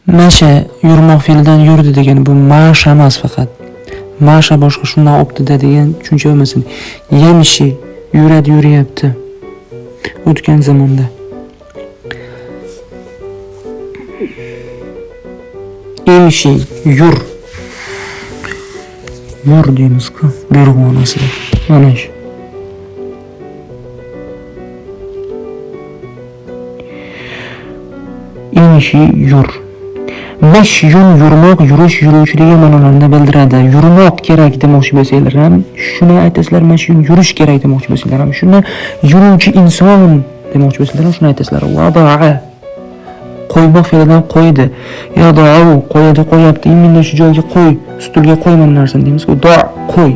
Masha yurmoq fe'lidan yurdi degan bu masha emas faqat. Masha boshqa shundan o'pdi degan tushuncha bo'lmasin. Yemishi yuradi yuryapti. O'tgan zamonda. Yemishi yur. Yur deymiz-ku, buyruq ma'nosida. Mana shu. Yemishi yur. Mashyun yurmoq, yurish, yuruvchi degan ma'nolarni bildiradi. Yurmoq kerak demoqchi bo'lsanglar ham shuni aytasizlar, mashyun yurish kerak demoqchi bo'lsanglar ham shuni, yuruvchi inson demoqchi bo'lsanglar ham shuni aytasizlar. Wada'a qo'ymoq fe'lidan qo'ydi. Yada'u qo'yadi, qo'yapti. Endi shu joyga qo'y, stulga qo'y mana narsani deymiz-ku. Da qo'y.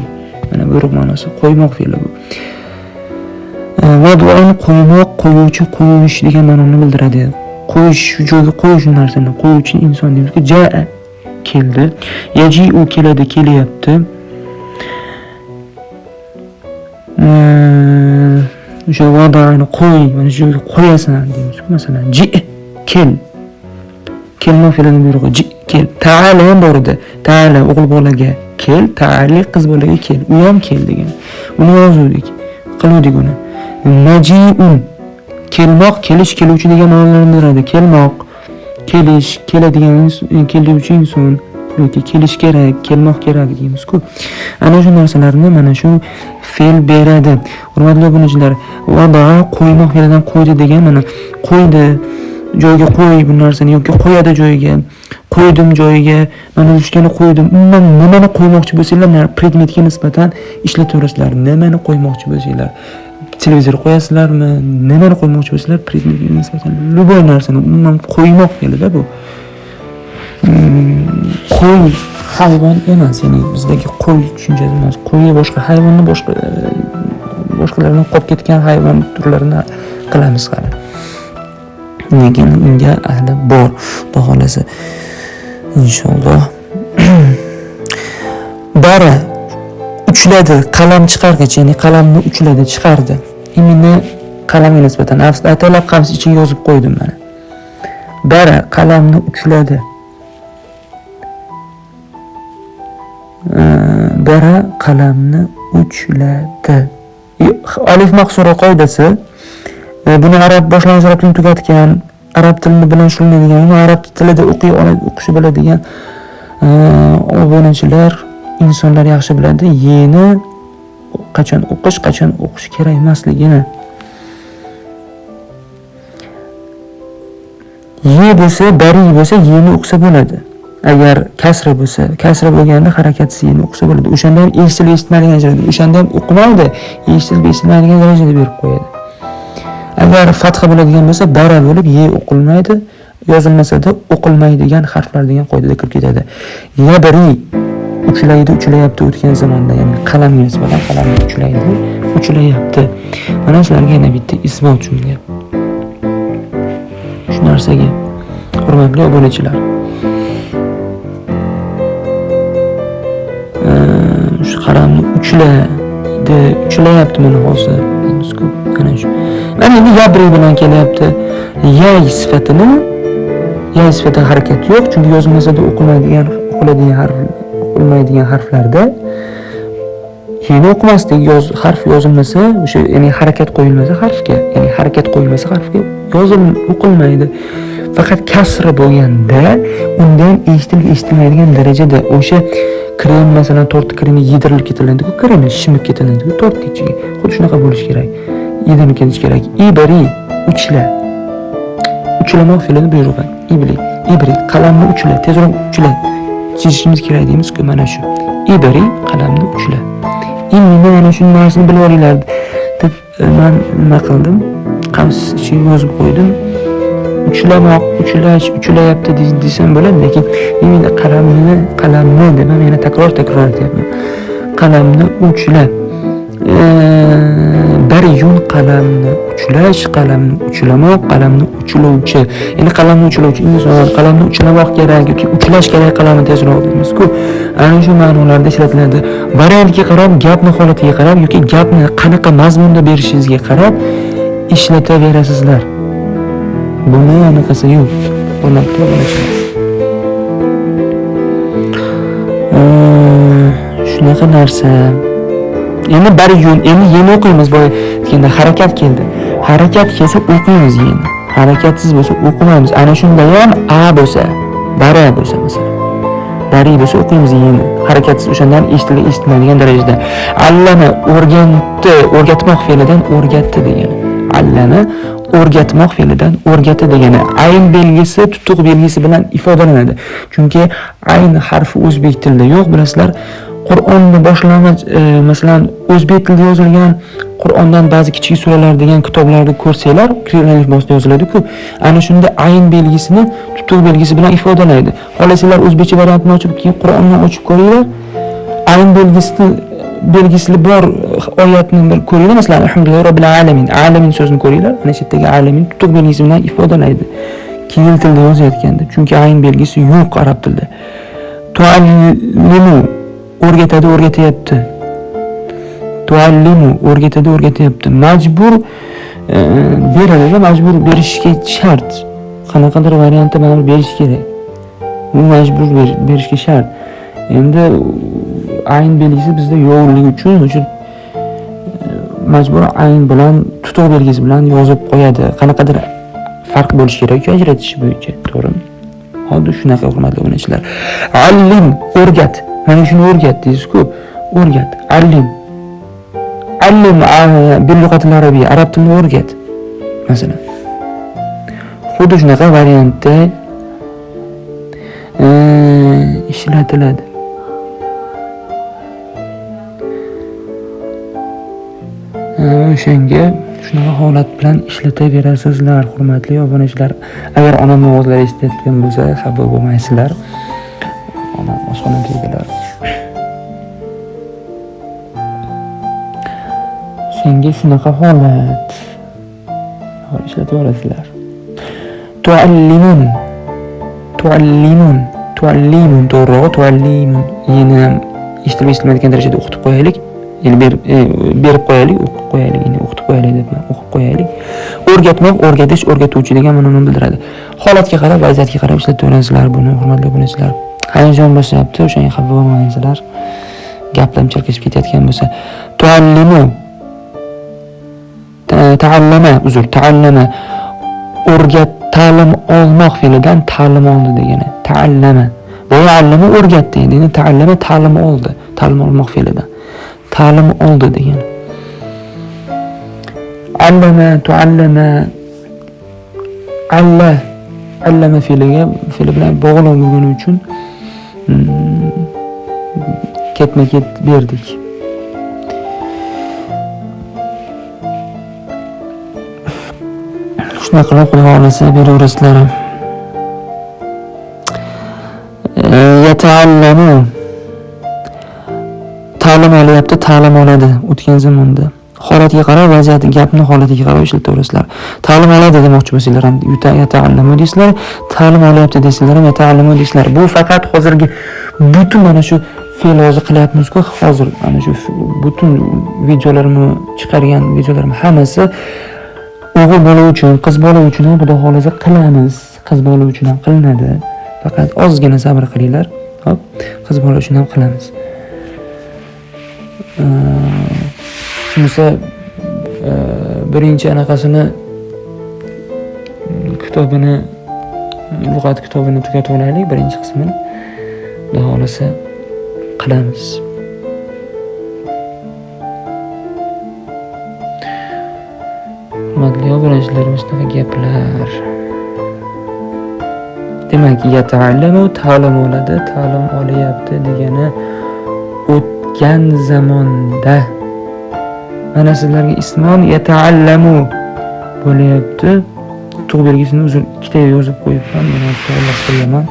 Mana buyruq ma'nosi qo'ymoq fe'li bu. Wada'un qo'ymoq, qo'yuvchi, qo'yish degan ma'noni bildiradi. Qo'yish, shu joyga qo'yish narsani qo'yuvchi inson deymiz-ku. Ja'a keldi. Yaji'u keladi, kelyapti. O'sha wada'ni qo'y, mana shu joyga qo'yasan deymiz-ku. Masalan, ji kel. Kelmoq fe'lining buyrug'i ji kel. Ta'ala ham bor edi. Ta'ala o'g'il bolaga kel, ta'ali qiz bolaga kel. U ham kel degan. Uni yozuvdik, qiluvdik uni. Naji'un kelmoq, kelish, keluvchi degan ma'nolarni beradi. Kelmoq, kelish, keladigan keluvchi inson yoki kelish kerak, kelmoq kerak deymiz-ku. Ana shu narsalarni mana shu fe'l beradi. Hurmatli obunachilar, vada'a qo'ymoq fe'lidan qo'ydi degan mana qo'ydi, joyiga qo'y bu narsani yoki qo'yadi joyiga, qo'ydim joyiga, mana ushkani qo'ydim. Umuman nimani qo'ymoqchi bo'lsanglar, predmetga nisbatan ishlataverasizlar. Nimani qo'ymoqchi bo'lsanglar, televizor qo'yasizlarmi, nimani qo'ymoqchi bo'lsanglar, predmetga nisbatan любой narsani umuman qo'ymoq fe'lida bu. Qo'y hayvon emas, ya'ni bizdagi qo'y tushunchasi emas. Qo'y boshqa hayvonni boshqalardan qolib ketgan hayvon turlarini qilamiz hali. Lekin unga ahli bor, xudo xolasa. Inshaalloh. Bara uchladi, qalam chiqargach, ya'ni qalamni uchladi, chiqardi. Imini qalamga nisbatan atalab qams ichiga yozib qo'ydim mana. Bara qalamni uchladi. Bara qalamni uchladi. Alif maqsura qoidasi buni arab boshlang'ich arab tilini tugatgan, arab tilini bilan shug'ullanadigan, arab tilida o'qishi biladigan obunachilar, insonlar yaxshi biladi. Yeni qachon o'qish kerak emasligini. Ye bo'lsa, bari bo'lsa, yeni o'qisa bo'ladi. Agar kasra bo'lsa, kasra bo'lganda harakatsiz yeni o'qisa bo'ladi. O'shanda ham eshitilib eshitmaydigan joyda, o'shanda ham o'qimaydi, eshitilib eshitmaydigan darajada berib qo'yadi. Agar fatha bo'ladigan bo'lsa, bara bo'lib ye o'qilmaydi, yozilmasa-da o'qilmaydigan harflar degan qoidaga kirib ketadi. Yabri uchlaydi, uchlayapti o'tgan zamonda, ya'ni qalamga nisbatan qalamni uchlaydi, uchlayapti. Mana sizlarga yana bitta isbot shunga. Shu narsaga hurmatli obunachilar. Shu qalamni uchlaydi, uchlayapti mana hozir deymiz-ku. Mana shu. Mana endi yabri bilan kelyapti. Yay sifatini, yay sifati harakat yo'q, chunki yozilmasa-da o'qiladigan harflarda yeni o'qimaslik harf yozilmasa, o'sha ya'ni harakat qo'yilmasa harfga, o'qilmaydi. Faqat kasra bo'lganda unda ham eshitilib eshitmaydigan darajada o'sha krem masalan tortni kremi yedirilib ketiladi-ku, kremi shimib ketiladi-ku tortni ichiga. Xuddi shunaqa bo'lishi kerak. Yedirib ketish kerak. Ibri uchla. Uchlamoq fe'lini buyrug'i. Ibri qalamni uchla, tezroq uchla. Chizishimiz kerak deymiz-ku, mana shu. Ibri qalamni uchla. Endi mana shu narsani bilib olinglar deb men nima qildim? Qams ichiga yozib qo'ydim. Uchlamoq, uchlash, uchlayapti desam bo'ladi, lekin men qalamni deb ham yana takror aytyapman. Qalamni uchla. Bariyun qalamni uchlash, qalamni uchlamoq, qalamni uchlovchi. Ya'ni qalamni uchlovchi inson, qalamni uchlamoq kerak yoki uchlash kerak qalamni tezroq deymiz-ku. Ana shu ma'nolarda ishlatiladi. Variantga qarab, gapni holatiga qarab yoki gapni qanaqa mazmunda berishingizga qarab ishlataverasizlar. Buni anaqasi yo'q. Hurmatli obunachilar. shunaqa narsa. Endi bir yo'l, endi yeni o'qiymiz. Boya deganda harakat keldi. Harakat kelsa o'qiymiz endi. Harakatsiz bo'lsa o'qimaymiz. Ana shunda ham a bo'lsa, bara bo'lsa masalan. Bari bo'lsa o'qiymiz endi. Harakatsiz o'shandan eshitmaydigan darajada. Allama o'rgatdi, o'rgatmoq fe'lidan o'rgatdi degani. Allama o'rgatmoq fe'lidan o'rgatdi degani. Ayn belgisi tutuq belgisi bilan ifodalanadi. Chunki ayn harfi o'zbek tilida yo'q, bilasizlar. Qur'onni boshlang'ich masalan o'zbek tilida yozilgan Qur'ondan ba'zi kichik suralar degan kitoblarni ko'rsanglar, kiril alifbosida yoziladi-ku. Ana shunda ayn belgisini tutuq belgisi bilan ifodalaydi. Xohlasanglar o'zbekcha variantini ochib, keyin Qur'onni ochib ko'ringlar. Ayn belgisi bor oyatni bir ko'ringlar. Masalan, alhamdulillahi robbil alamin. Alamin so'zini ko'ringlar. Ana shu yerdagi alamin tutuq belgisi bilan ifodalaydi. Kiril tilida yozayotganda, chunki ayn belgisi yo'q arab tilida. Tuallimu o'rgatadi, o'rgatyapti. Tuallimu o'rgatadi, o'rgatyapti. Majbur beradi, majbur berishga shart. Qanaqadir variantda mana berish kerak. Bu majbur berishga shart. Endi ayn belgisi bizda yo'qligi uchun majbur ayn bilan tutuq belgisi bilan yozib qo'yadi. Qanaqadir farq bo'lishi kerak ajratish bo'yicha, to'g'rimi? Hozir shunaqa hurmatli o'quvchilar. Allim o'rgat. Mana shuni o'rgat deysiz-ku. O'rgat. Allim. Allim bil lug'atil arabiyya. Arab tilini o'rgat. Masalan. Xuddi shunaqa variantda ishlatiladi. O'shanga shunaqa holat bilan ishlataverasizlar, hurmatli obunachilar. Agar onam ovozlari eshitayotgan bo'lsa, xafa bo'lmaysizlar. Onam oshxonadagilar. Senga shunaqa holat. Hozir ishlataverasizlar. Tuallimun. To'g'ri, tuallimun. Yana eshitmaydigan darajada o'qitib qo'yaylik. Ya'ni berib qo'yaylik, o'qib qo'yaylik, ya'ni o'qitib qo'yaylik debman, o'qib qo'yaylik. O'rgatmoq, o'rgatish, o'rgatuvchi degan ma'noni bildiradi. Holatga qarab, vaziyatga qarab ishlataverasizlar buni, hurmatli obunachilar. Hayajon bosyapti, o'shanga xafa bo'lmaysizlar. Gaplarim chalkashib ketayotgan bo'lsa, tuallimu ta'allama o'rgat, ta'lim olmoq fe'lidan ta'lim oldi degani. Ta'allama. Boya allama o'rgatdi, endi ta'allama ta'lim oldi, ta'lim olmoq fe'lidan. Ta'lim oldi degani. Allama, tuallama, allama fe'li bilan bog'liq bo'lgani uchun ketma-ket berdik. Shuna qilib Xudo xolasa beraverasizlar. Yata'allamu ta'lim olyapti, ta'lim oladi o'tgan zamonda. Holatga qarab, vaziyat, gapni holatiga qarab ishlataverasizlar. Ta'lim oladi demoqchi bo'lsanglar ham yata'allamu deysizlar, ta'lim olyapti deysizlar ham yata'allamu deysizlar. Bu faqat hozirgi butun mana shu fe'l hozir qilyapmiz-ku, hozir mana shu butun videolarimni chiqargan videolarim hammasi o'g'il bola uchun, qiz bola uchun ham xudo xolasa qilamiz. Qiz bola uchun ham qilinadi. Faqat ozgina sabr qilinglar. Hop, qiz bola uchun ham qilamiz. Shunisi birinchi anaqasini kitobini, lug'at kitobini tugatib olaylik, birinchi qismini. Xudo xolasa qilamiz. Hurmatli obunachilarimiz, shunaqa gaplar. Demak, yata'allamu ta'lim oladi, ta'lim olyapti degani o'tgan zamonda. Mana sizlarga ismon yata'allamu bo'lyapti. Tutuq belgisini uzun ikkita yozib qo'yibman, mana to'g'rilab qo'yaman.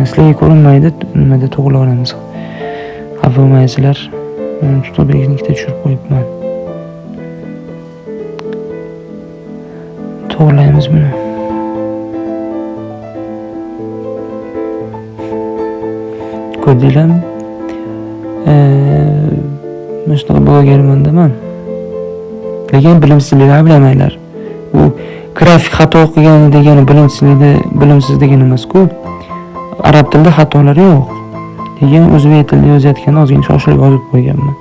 Sizlarga ko'rinmaydi, nimada to'g'rilab olamiz. Xafa bo'lmaysizlar. Tutuq belgisini ikkita tushirib qo'yibman. To'g'rilaymiz buni. Ko'rdinglarmi? Shunaqa blogerman man. Lekin bilimsizliklar bilmaylar. U grafik xato qilgan degani bilimsiz degani emas-ku. Arab tilida xatolar yo'q. degan o'zbek tilida yozayotganda ozgina shoshilib yozib qo'yganman.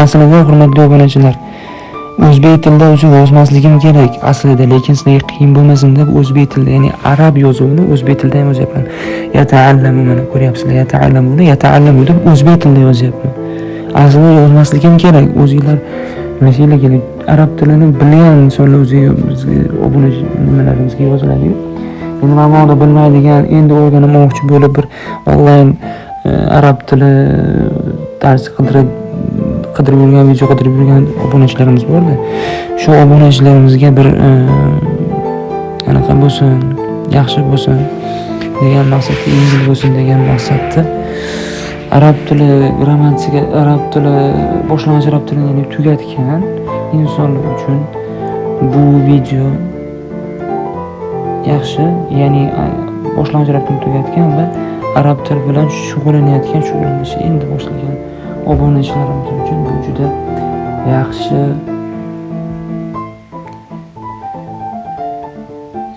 Aslida hurmatli obunachilar, o'zbek tilida o'zi yozmasligim kerak aslida, lekin sizlarga qiyin bo'lmasin deb o'zbek tilida, ya'ni arab yozuvini o'zbek tilida ham yozyapman. Yata'allamu, mana ko'ryapsizlar, yata'allamu deb o'zbek tilida yozyapman. Aslida yozmasligim kerak. O'zingizlar bilasizlar, arab tilini bilgan insonlar o'ziga obunachi nimalarimizga yoziladi-yu. Endi ma'noda bilmaydigan, endi o'rganmoqchi bo'lib bir onlayn arab tili darsi qidirib yurgan, video qidirib yurgan obunachilarimiz bor-da. Shu obunachilarimizga bir anaqa bo'lsin, yaxshi bo'lsin degan maqsadda, yengil bo'lsin degan maqsadda arab tili grammatika, arab tili boshlang'ich arab tilini tugatgan insonlar uchun bu video yaxshi, ya'ni boshlang'ich arab tilini tugatgan va arab tili bilan shug'ullanishi endi boshlagan obunachilarimiz uchun bu juda yaxshi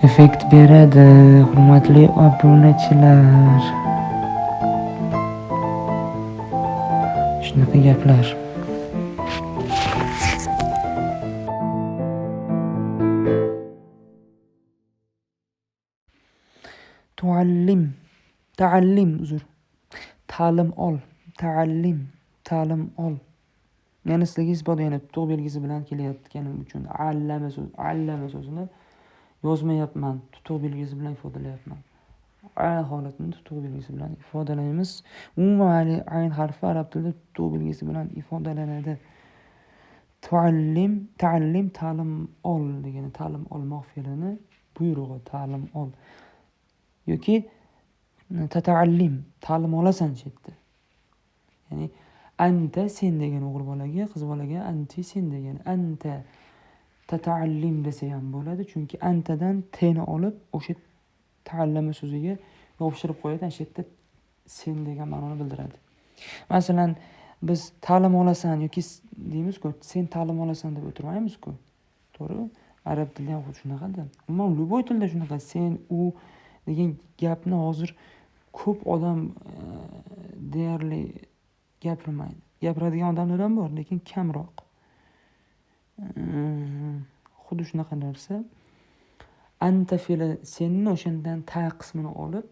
effekt beradi, hurmatli obunachilar. Shunaqa gaplar. Ta'allim, uzr. Ta'lim ol, ta'allim, ta'lim ol. Yana sizlarga isbot, yana tutuq belgisi bilan kelayotganim uchun allama so'zini yozmayapman, tutuq belgisi bilan ifodalayapman. Holatni tutuq belgisi bilan ifodalaymiz. Umuman ayn harfi arab tilida tutuq belgisi bilan ifodalanadi. Ta'allim, ta'lim ol degani, ta'lim olmoq fe'lini buyrug'i, ta'lim ol. Yoki tata'allim, ta'lim olasan chetda. Ya'ni anta sen degan o'g'il bolaga, qiz bolaga anti sen degan. Anta tata'allim desa ham bo'ladi, chunki antadan teni olib o'sha ta'allama so'ziga yopishtirib qo'yadi, ana shu yerda sen degan ma'noni bildiradi. Masalan, biz ta'lim olasan yoki deymiz-ku, sen ta'lim olasan deb o'tirmaymiz-ku. To'g'ri? Arab tilida ham shunaqada. Umuman любой tilda shunaqa, sen, u degan gapni hozir ko'p odam deyarli gapirmaydi. Gapiradigan odamlar ham bor, lekin kamroq. Xuddi shunaqa narsa. Anta fe'li senni o'shandan ta qismini olib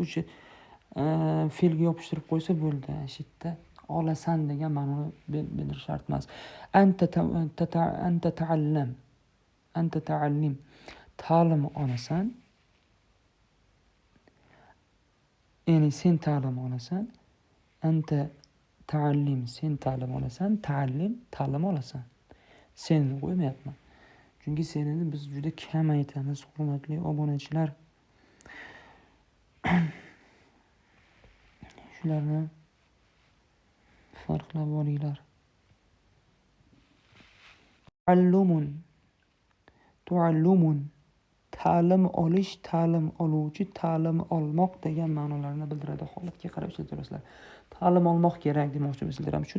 o'sha fe'lga yopishtirib qo'ysa bo'ldi. Shu yerda olasan degan ma'noni bildirish shart emas. Anta ta'allam, anta ta'allim, ta'lim olasan. Ya'ni sen ta'lim olasan. Anta ta'allim, sen ta'lim olasan. Ta'allim, ta'lim olasan. Sen qo'ymayapman. Chunki senini biz juda kam aytamiz, hurmatli obunachilar. Shularni farqlab olinglar. Tu'allumun, ta'lim olish, ta'lim oluvchi, ta'lim olmoq degan ma'nolarni bildiradi. Holatga qarab ishlatasiz. Ta'lim olmoq kerak demoqchi bo'lsanglar ham shu,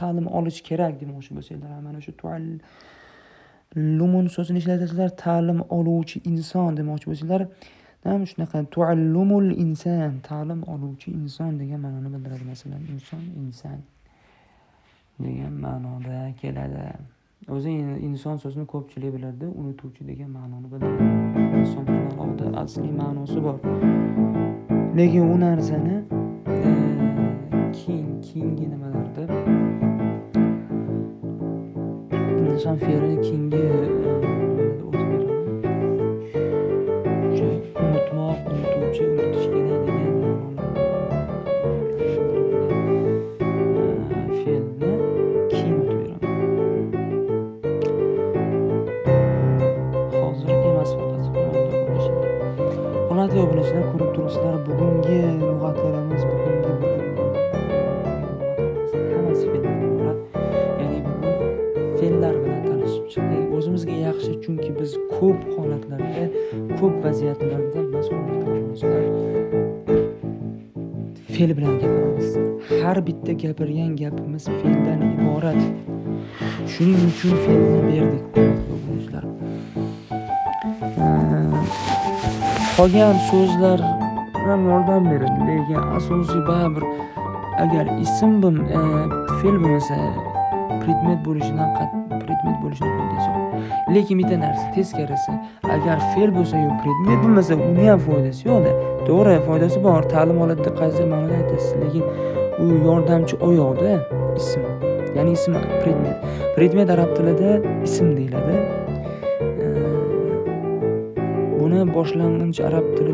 ta'lim olish kerak demoqchi bo'lsanglar ham mana shu tu'allumun so'zini ishlatasizlar. Ta'lim oluvchi inson demoqchi bo'lsanglar ham shunaqa. Tu'allumul inson, ta'lim oluvchi inson degan ma'noni bildiradi. Masalan, inson degan ma'noda keladi. O'zi inson so'zini ko'pchilik biladi, unutuvchi degan ma'noni bildiradi. Inson so'zida asli ma'nosi bor. Lekin u narsani keyingi nimalarda inson fe'lini keyingi unutmoq, unutuvchi, unutish kerak degan fe'lni keyin o'tib beraman. Hozir emas faqat. Hurmatli obunachilar, ko'rib turibsizlar, bugungi lug'atlarimiz, bugungi hammasi fe'ldan iborat. Ya'ni bugun fe'llar bilan tanishib chiqdik. O'zimizga yaxshi, chunki biz ko'p holatlarda, ko'p vaziyatlarda biz obunachilar fe'l bilan gapiramiz. Har bitta gapirgan gapimiz fe'ldan iborat. Shuning uchun fe'lni berdik, hurmatli obunachilar. Qolgan so'zlar ham yordam beradi, lekin asosiy baribir agar ism fe'l bo'lmasa predmet bo'lishidan foydasi yo'q. Lekin bitta narsa teskarisi, agar fe'l bo'lsa yu predmet bo'lmasa uni ham foydasi yo'q-da. To'g'ri, foydasi bor. Ta'lim holatida qaysidir ma'noda aytasiz, lekin u yordamchi oyoqda ism. Ya'ni ism predmet. Predmet arab tilida ism deyiladi. Buni boshlang'ich arab tili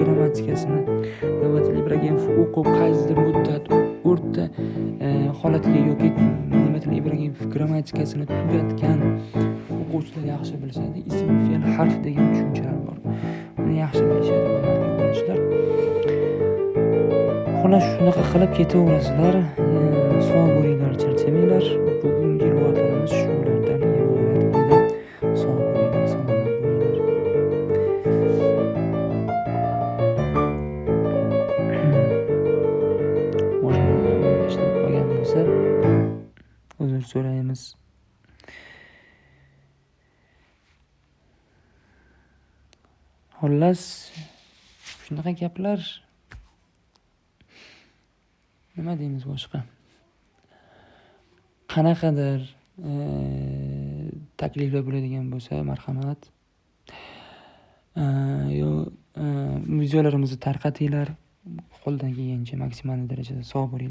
grammatikasini Navbat Ibragimov o'qib qaysidir muddat o'rta holatiga yoki Navbat Ibragimov grammatikasini tugatgan o'quvchilar yaxshi bilishadi. Ism, fe'l, harf degan tushunchalar bor. Buni yaxshi bilishadi o'quvchilar. Xolos shunaqa qilib ketaverasizlar. Sog' bo'linglar, charchamanglar. Bugungi lug'atlarimiz shulardan iborat edi. Sog' bo'linglar, salomat bo'linglar. Qolgan bo'lsa uzr so'raymiz. Xullas, shunaqa gaplar. Nima deymiz boshqa? Qanaqadir takliflar bo'ladigan bo'lsa, marhamat. Videolarimizni tarqatinglar. Qo'ldan kelgancha maksimal darajada sog' bo'ling.